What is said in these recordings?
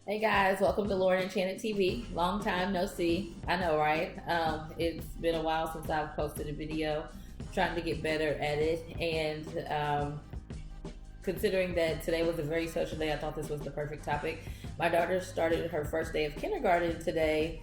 Hey guys, welcome to Lauren Enchanted TV. Long time no see. I know, right? It's been a while since I've posted a video. Trying to get better at it, and considering that today was a very social day, I thought this was the perfect topic. My daughter started her first day of kindergarten today,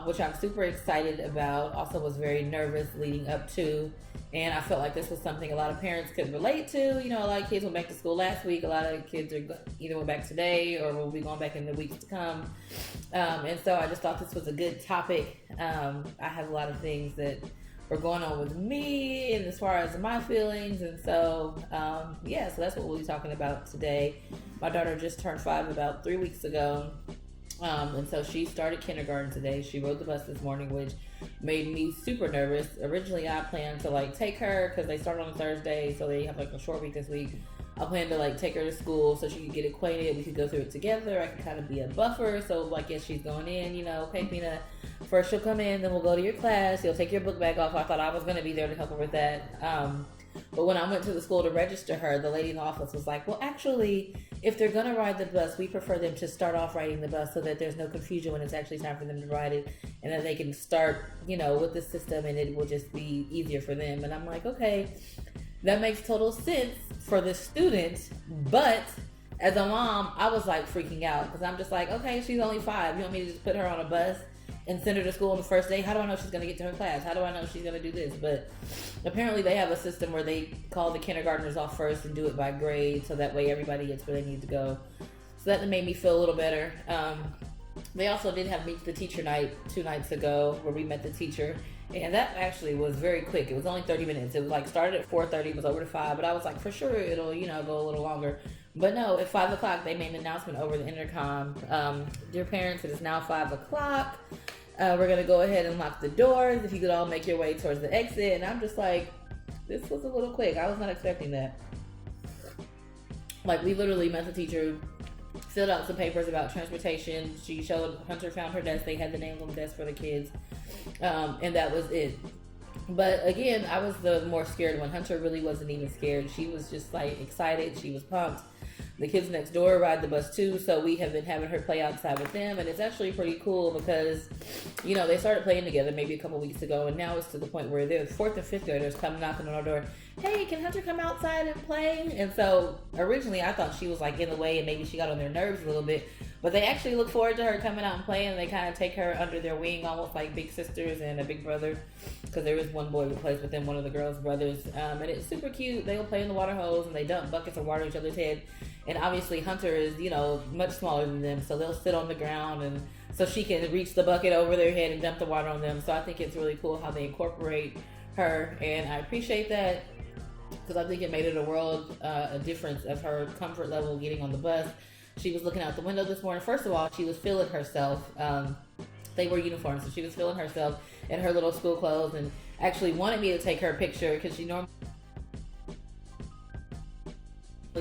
which I'm super excited about. Also, was very nervous leading up to, and I felt like this was something a lot of parents could relate to. You know, a lot of kids went back to school last week. A lot of kids are either went back today or will be going back in the weeks to come. And so I just thought this was a good topic. I have a lot of things that were going on with me and as far as my feelings, and so so that's what we'll be talking about today. My daughter just turned 5 about 3 weeks ago, and so she started kindergarten today. She rode the bus this morning, which made me super nervous. Originally I planned to take her, because they start on a Thursday, so they have a short week this week. I plan to take her to school so she could get acquainted. We could go through it together. I could kind of be a buffer. So yes, she's going in, okay, Pina, first she'll come in, then we'll go to your class. You'll take your book bag off. I thought I was going to be there to help her with that. But when I went to the school to register her, the lady in the office was like, well, actually, if they're going to ride the bus, we prefer them to start off riding the bus so that there's no confusion when it's actually time for them to ride it, and that they can start, with the system, and it will just be easier for them. And I'm like, okay, that makes total sense for the student, but as a mom, I was freaking out, because I'm just like, okay, she's only 5. You want me to just put her on a bus and send her to school on the first day? How do I know she's going to get to her class? How do I know she's going to do this? But apparently they have a system where they call the kindergartners off first and do it by grade, so that way everybody gets where they need to go. So that made me feel a little better. They also did have Meet the Teacher night 2 nights ago, where we met the teacher, and that actually was very quick. It was only 30 minutes. It was started at 4:30, was over to 5, but I was like, for sure it'll go a little longer. But no, at 5 o'clock they made an announcement over the intercom. Dear parents, it is now 5 o'clock. We're gonna go ahead and lock the doors. If you could all make your way towards the exit. And I'm just like, this was a little quick. I was not expecting that. We literally met the teacher, filled out some papers about transportation. She showed Hunter found her desk. They had the names on the desk for the kids, and that was it. But again, I was the more scared one. Hunter really wasn't even scared. She was just excited. She was pumped. The kids next door ride the bus too, so we have been having her play outside with them, and it's actually pretty cool because, they started playing together maybe a couple weeks ago, and now it's to the point where the 4th and 5th graders come knocking on our door. Hey, can Hunter come outside and play? And so originally I thought she was in the way and maybe she got on their nerves a little bit, but they actually look forward to her coming out and playing, and they kind of take her under their wing, almost like big sisters and a big brother, because there is one boy who plays with them, one of the girls' brothers, and it's super cute. They'll play in the water hose and they dump buckets of water on each other's head. And obviously Hunter is, much smaller than them, so they'll sit on the ground, and so she can reach the bucket over their head and dump the water on them. So I think it's really cool how they incorporate her, and I appreciate that, because I think it made it a difference of her comfort level getting on the bus. She was looking out the window this morning. First of all, she was feeling herself. They were uniforms, so she was feeling herself in her little school clothes, and actually wanted me to take her picture, because she normally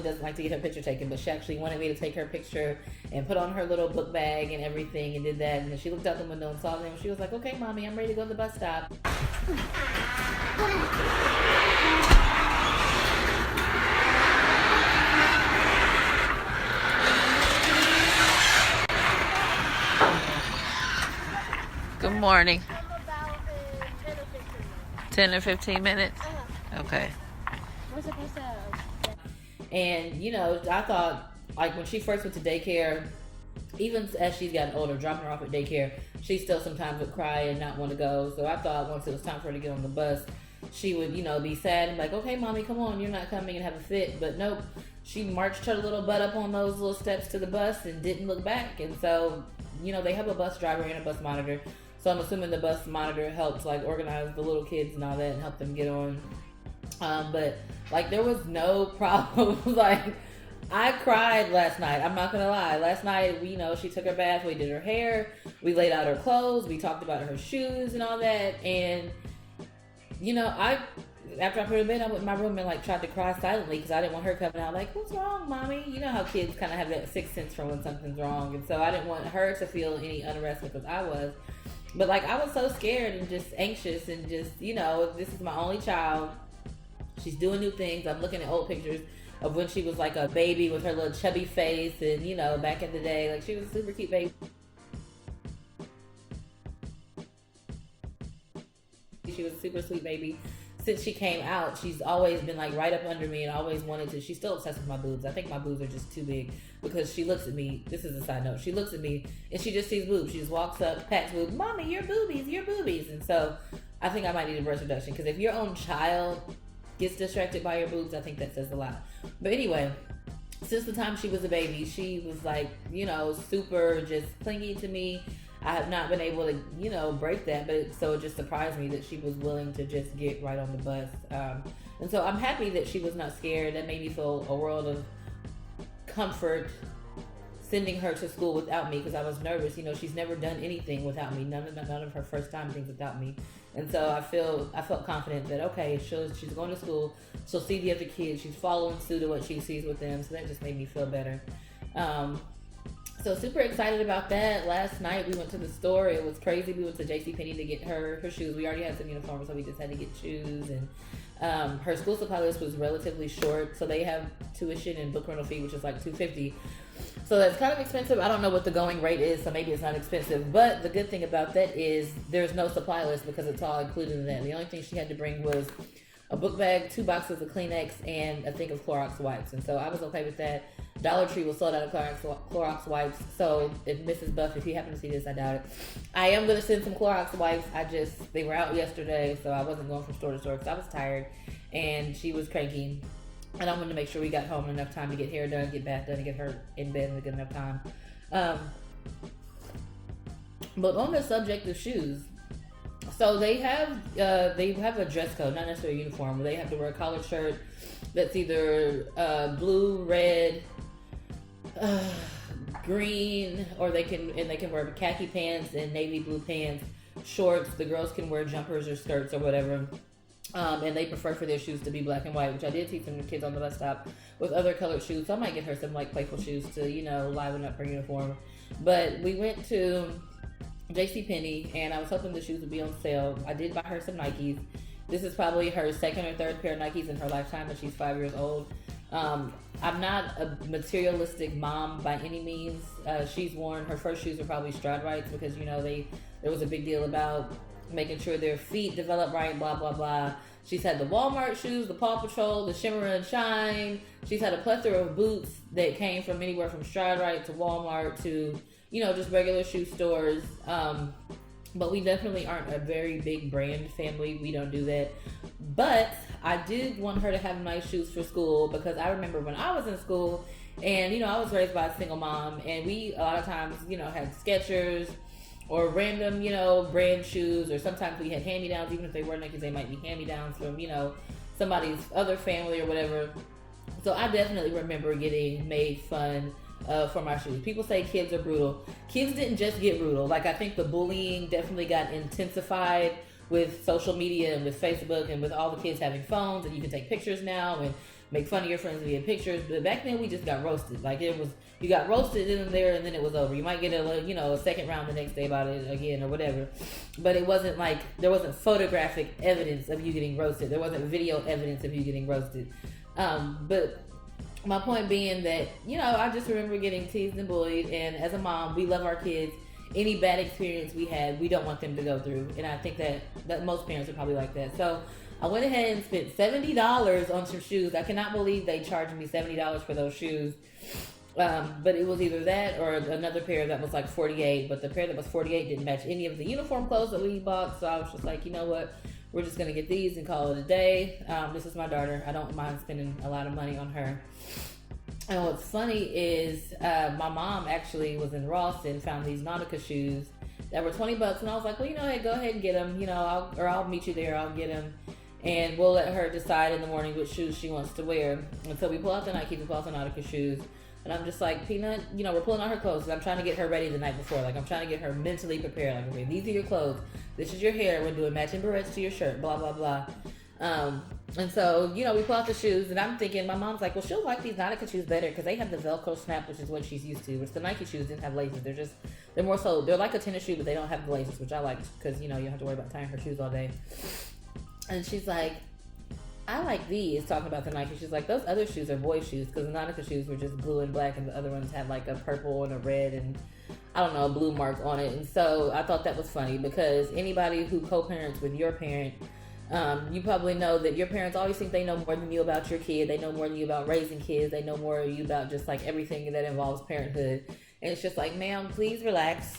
doesn't like to get her picture taken, but she actually wanted me to take her picture and put on her little book bag and everything, and did that. And then she looked out the window and saw them, and she was like, okay, mommy, I'm ready to go to the bus stop. Good morning. About 10 or 15 minutes? Okay. We're supposed to. And, I thought, when she first went to daycare, even as she's gotten older, dropping her off at daycare, she still sometimes would cry and not want to go. So I thought once it was time for her to get on the bus, she would, be sad and okay, mommy, come on, you're not coming, and have a fit. But nope, she marched her little butt up on those little steps to the bus and didn't look back. And so, they have a bus driver and a bus monitor. So I'm assuming the bus monitor helped organize the little kids and all that and help them get on. But there was no problem. I cried last night. I'm not gonna lie. Last night, she took her bath. We did her hair. We laid out her clothes. We talked about her shoes and all that. And after I put her in bed, I went in my room and tried to cry silently, because I didn't want her coming out what's wrong, mommy? You know how kids kind of have that sixth sense for when something's wrong, and so I didn't want her to feel any unrest, because I was. But I was so scared and just anxious, and just this is my only child. She's doing new things. I'm looking at old pictures of when she was like a baby with her little chubby face, and you know, back in the day, like she was a super cute baby. She was a super sweet baby. Since she came out, she's always been like right up under me and always wanted to. She's still obsessed with my boobs. I think my boobs are just too big because she looks at me. This is a side note. She looks at me and she just sees boobs. She just walks up, pats boobs. Mommy, your boobies, your boobies. And so I think I might need a breast reduction because if your own child gets distracted by your boobs, I think that says a lot. But anyway, since the time she was a baby, she was like, you know, super just clingy to me. I have not been able to, you know, break that, but so it just surprised me that she was willing to just get right on the bus. And so I'm happy that she was not scared. That made me feel a world of comfort sending her to school without me because I was nervous. You know, she's never done anything without me. None of her first time things without me. And so I felt confident that okay, she's going to school. She'll see the other kids. She's following suit of what she sees with them. So that just made me feel better. So super excited about that. Last night we went to the store. It was crazy. We went to JCPenney to get her shoes. We already had some uniforms, so we just had to get shoes. And her school supply list was relatively short, so they have tuition and book rental fee, which is like $250. So that's kind of expensive. I don't know what the going rate is, so maybe it's not expensive. But the good thing about that is there's no supply list because it's all included in that. The only thing she had to bring was a book bag, 2 boxes of Kleenex, and a thing of Clorox wipes. And so I was okay with that. Dollar Tree was sold out of Clorox wipes. So if Mrs. Buff, if you happen to see this, I doubt it. I am going to send some Clorox wipes. They were out yesterday, so I wasn't going from store to store because I was tired and she was cranky. And I wanted to make sure we got home in enough time to get hair done, get bath done, and get her in bed in a good enough time. But on the subject of shoes, so they have a dress code, not necessarily a uniform. They have to wear a collared shirt that's either blue, red, green, or they can wear khaki pants and navy blue pants, shorts. The girls can wear jumpers or skirts or whatever. And they prefer for their shoes to be black and white, which I did see some kids on the bus stop with other colored shoes. So I might get her some like playful shoes to, you know, liven up her uniform. But we went to JCPenney and I was hoping the shoes would be on sale. I did buy her some Nikes. This is probably her second or third pair of Nikes in her lifetime, and she's 5 years old. I'm not a materialistic mom by any means. She's worn her first shoes are probably stride rights because, you know, there was a big deal about making sure their feet develop right, blah, blah, blah. She's had the Walmart shoes, the Paw Patrol, the Shimmer and Shine. She's had a plethora of boots that came from anywhere from Stride Right to Walmart to, you know, just regular shoe stores. But we definitely aren't a very big brand family. We don't do that. But I did want her to have nice shoes for school because I remember when I was in school and, you know, I was raised by a single mom and we a lot of times, you know, had Skechers or random, you know, brand shoes, or sometimes we had hand-me-downs, even if they weren't Nikes, they might be hand-me-downs from, you know, somebody's other family or whatever. So I definitely remember getting made fun for my shoes. People say kids are brutal. Kids didn't just get brutal. Like, I think the bullying definitely got intensified with social media and with Facebook and with all the kids having phones, and you can take pictures now and make fun of your friends via pictures. But back then we just got roasted. Like, it was, you got roasted in there and then it was over. You might get a second round the next day about it again or whatever. But it wasn't like, there wasn't photographic evidence of you getting roasted. There wasn't video evidence of you getting roasted. But my point being that, you know, I just remember getting teased and bullied, and as a mom, we love our kids. Any bad experience we had, we don't want them to go through. And I think that most parents are probably like that. So I went ahead and spent $70 on some shoes. I cannot believe they charged me $70 for those shoes. But it was either that or another pair that was like $48. But the pair that was $48 didn't match any of the uniform clothes that we bought. So I was just like, you know what? We're just going to get these and call it a day. This is my daughter. I don't mind spending a lot of money on her. And what's funny is my mom actually was in Ross and found these Nautica shoes that were $20. And I was like, well, you know, hey, go ahead and get them. You know, I'll meet you there. I'll get them. And we'll let her decide in the morning which shoes she wants to wear. And so we pull out the Nike, we pull out the Nautica shoes. And I'm just like, Peanut, you know, we're pulling out her clothes. Because I'm trying to get her ready the night before. Like, I'm trying to get her mentally prepared. Like, okay, these are your clothes. This is your hair. We're doing matching barrettes to your shirt. Blah, blah, blah. And so, you know, we pull out the shoes. And I'm thinking, my mom's like, well, she'll like these Nautica shoes better. Because they have the Velcro snap, which is what she's used to. Which the Nike shoes didn't have laces. They're more so, they're like a tennis shoe, but they don't have the laces. Which I like. Because, you know, you don't have to worry about tying her shoes all day. And she's like, I like these, talking about the Nike shoes. Like, those other shoes are boy shoes, because the Nautica shoes were just blue and black, and the other ones had like a purple and a red and I don't know, a blue mark on it. And so I thought that was funny, because anybody who co-parents with your parent, you probably know that your parents always think they know more than you about your kid. They know more than you about raising kids. They know more than you about just like everything that involves parenthood. And it's just like, ma'am, please relax.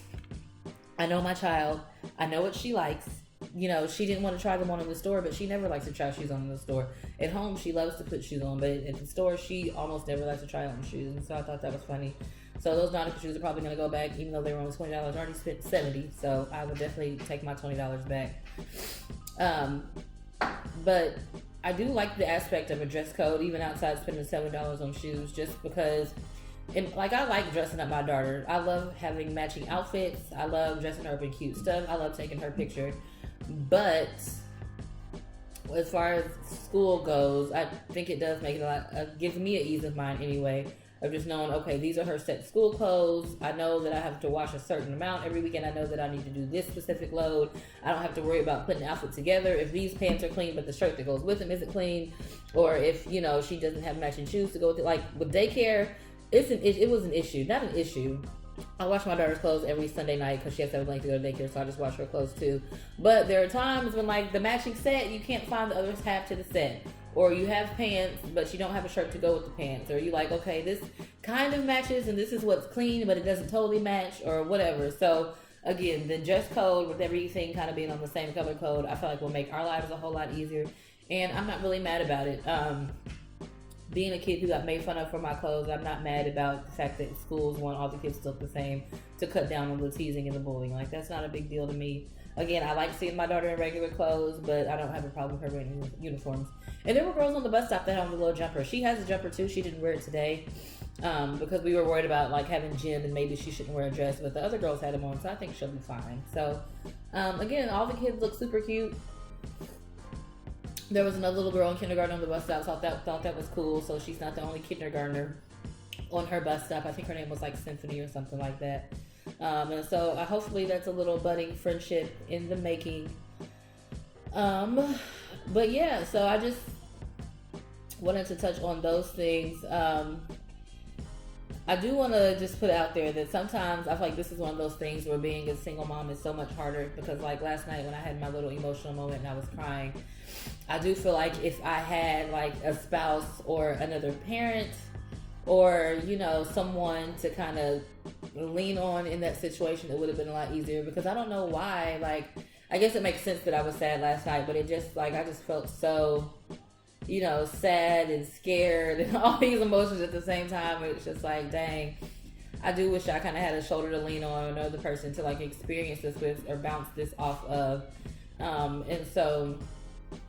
I know my child. I know what she likes. You know, she didn't want to try them on in the store, but she never likes to try shoes on in the store. At home, she loves to put shoes on, but at the store, she almost never likes to try on shoes. And so I thought that was funny. So those Nautica shoes are probably going to go back, even though they were only $20. I already spent $70, so I would definitely take my $20 back. But I do like the aspect of a dress code, even outside spending $7 on shoes, just because, like, I like dressing up my daughter. I love having matching outfits. I love dressing her up in cute stuff. I love taking her picture. But as far as school goes, I think it does make it a lot, gives me an ease of mind anyway, of just knowing, okay, these are her set school clothes. I know that I have to wash a certain amount every weekend. I know that I need to do this specific load. I don't have to worry about putting the outfit together. If these pants are clean, but the shirt that goes with them isn't clean, or if, you know, she doesn't have matching shoes to go with it. Like with daycare, it was an issue, not an issue. I wash my daughter's clothes every Sunday night because she has to have a length to go to daycare, so I just wash her clothes too. But there are times when, like, the matching set, you can't find the other half to the set. Or you have pants, but you don't have a shirt to go with the pants. Or you like, okay, this kind of matches, and this is what's clean, but it doesn't totally match, or whatever. So, again, the dress code, with everything kind of being on the same color code, I feel like will make our lives a whole lot easier. And I'm not really mad about it. Being a kid who got made fun of for my clothes, I'm not mad about the fact that schools want all the kids to look the same, to cut down on the teasing and the bullying. Like, that's not a big deal to me. Again, I like seeing my daughter in regular clothes, but I don't have a problem with her wearing uniforms. And there were girls on the bus stop that had on the little jumper. She has a jumper too. She didn't wear it today because we were worried about, like, having gym and maybe she shouldn't wear a dress. But the other girls had them on, so I think she'll be fine. So, again, all the kids look super cute. There was another little girl in kindergarten on the bus stop. So I thought that was cool. So she's not the only kindergartner on her bus stop. I think her name was like Symphony or something like that. And so hopefully that's a little budding friendship in the making. But yeah, so I just wanted to touch on those things. I do want to just put out there that sometimes I feel like this is one of those things where being a single mom is so much harder, because like last night when I had my little emotional moment and I was crying, I do feel like if I had like a spouse or another parent or, you know, someone to kind of lean on in that situation, it would have been a lot easier, because I don't know why. Like, I guess it makes sense that I was sad last night, but it just, like, I just felt so, you know, sad and scared and all these emotions at the same time. It's just like, dang, I do wish I kind of had a shoulder to lean on, another person to like experience this with or bounce this off of. And so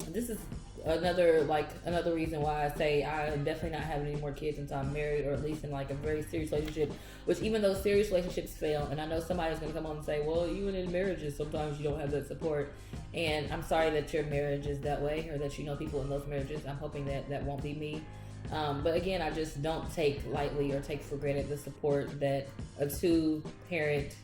this is another reason why I say I'm definitely not having any more kids until I'm married, or at least in like a very serious relationship, which even though serious relationships fail, and I know somebody's going to come on and say, well, even in marriages sometimes you don't have that support, and I'm sorry that your marriage is that way, or that you know people in those marriages. I'm hoping that that won't be me. But again, I just don't take lightly or take for granted the support that a two-parent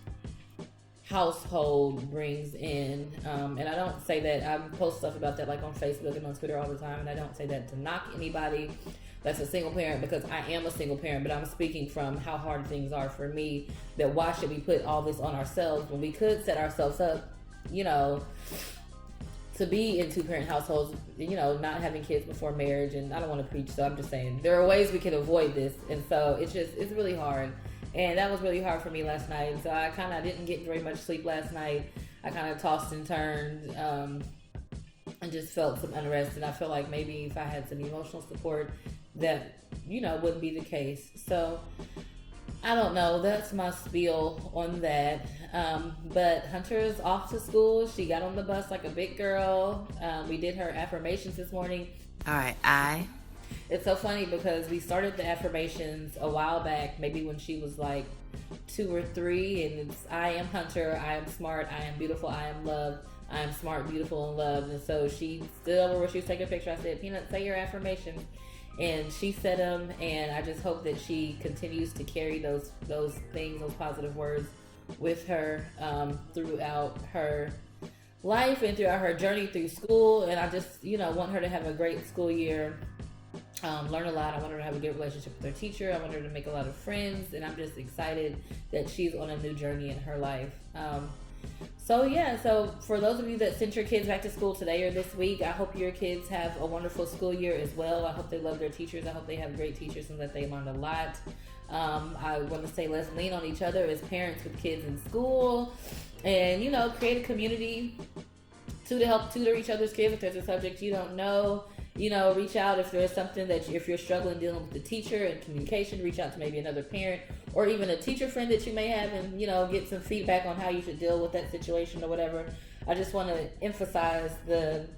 household brings in. And I don't say that, I post stuff about that like on Facebook and on Twitter all the time, and I don't say that to knock anybody that's a single parent, because I am a single parent, but I'm speaking from how hard things are for me, that why should we put all this on ourselves when we could set ourselves up, you know, to be in two-parent households, you know, not having kids before marriage. And I don't want to preach, so I'm just saying there are ways we can avoid this. And so it's really hard. And that was really hard for me last night. And so I kind of didn't get very much sleep last night. I kind of tossed and turned and just felt some unrest. And I feel like maybe if I had some emotional support, that, you know, wouldn't be the case. So I don't know. That's my spiel on that. But Hunter is off to school. She got on the bus like a big girl. We did her affirmations this morning. All right, It's so funny because we started the affirmations a while back, maybe when she was like 2 or 3, and it's I am Hunter, I am smart, I am beautiful, I am loved, I am smart, beautiful, and loved. And so she stood over where she was taking a picture. I said, Peanut, say your affirmations. And she said them, and I just hope that she continues to carry those things, those positive words with her throughout her life and throughout her journey through school. And I just, want her to have a great school year. Learn a lot. I want her to have a good relationship with her teacher. I want her to make a lot of friends, and I'm just excited that she's on a new journey in her life. So for those of you that sent your kids back to school today or this week, I hope your kids have a wonderful school year as well. I hope they love their teachers. I hope they have great teachers and that they learn a lot. I want to say let's lean on each other as parents with kids in school, and create a community to help tutor each other's kids. If there's a subject you don't know, reach out if there's something if you're struggling dealing with the teacher and communication, reach out to maybe another parent or even a teacher friend that you may have and, get some feedback on how you should deal with that situation or whatever. I just want to emphasize the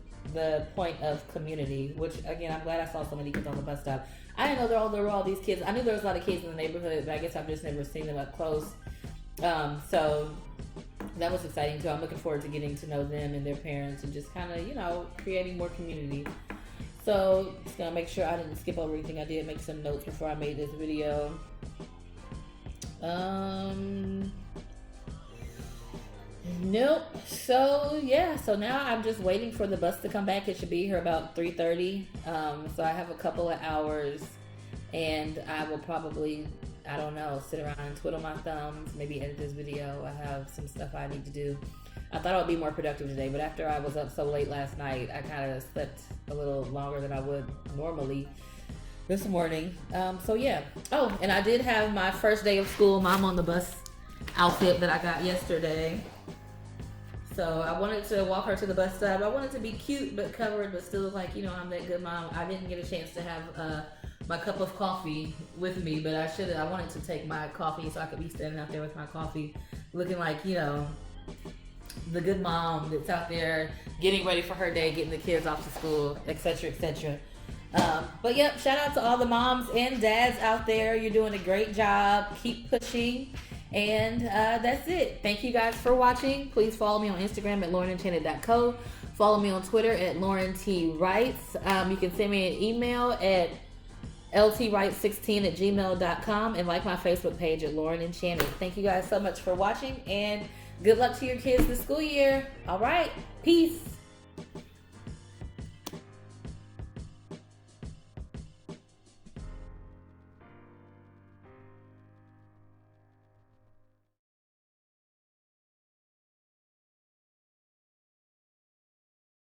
point of community, which again, I'm glad I saw so many kids on the bus stop. I didn't know there were all these kids. I knew there was a lot of kids in the neighborhood, but I guess I've just never seen them up close. So that was exciting too. I'm looking forward to getting to know them and their parents and just kind of, creating more community. So just gonna make sure I didn't skip over anything. I did make some notes before I made this video. Nope. So now I'm just waiting for the bus to come back. It should be here about 3:30. So I have a couple of hours, and I will probably, I don't know, sit around and twiddle my thumbs, maybe edit this video. I have some stuff I need to do. I thought I would be more productive today, but after I was up so late last night, I kind of slept a little longer than I would normally this morning. Oh, and I did have my first day of school mom on the bus outfit that I got yesterday. So I wanted to walk her to the bus stop. I wanted to be cute but covered, but still like, I'm that good mom. I didn't get a chance to have my cup of coffee with me, but I wanted to take my coffee so I could be standing out there with my coffee looking like, the good mom that's out there getting ready for her day, getting the kids off to school, etc., etc. But yep, shout out to all the moms and dads out there. You're doing a great job. Keep pushing. And that's it. Thank you guys for watching. Please follow me on Instagram at laurenenchanted.co. Follow me on Twitter at laurentwrites. You can send me an email at ltwright16@gmail.com and like my Facebook page at Lauren Enchanted. Thank you guys so much for watching, and good luck to your kids this school year. All right. Peace.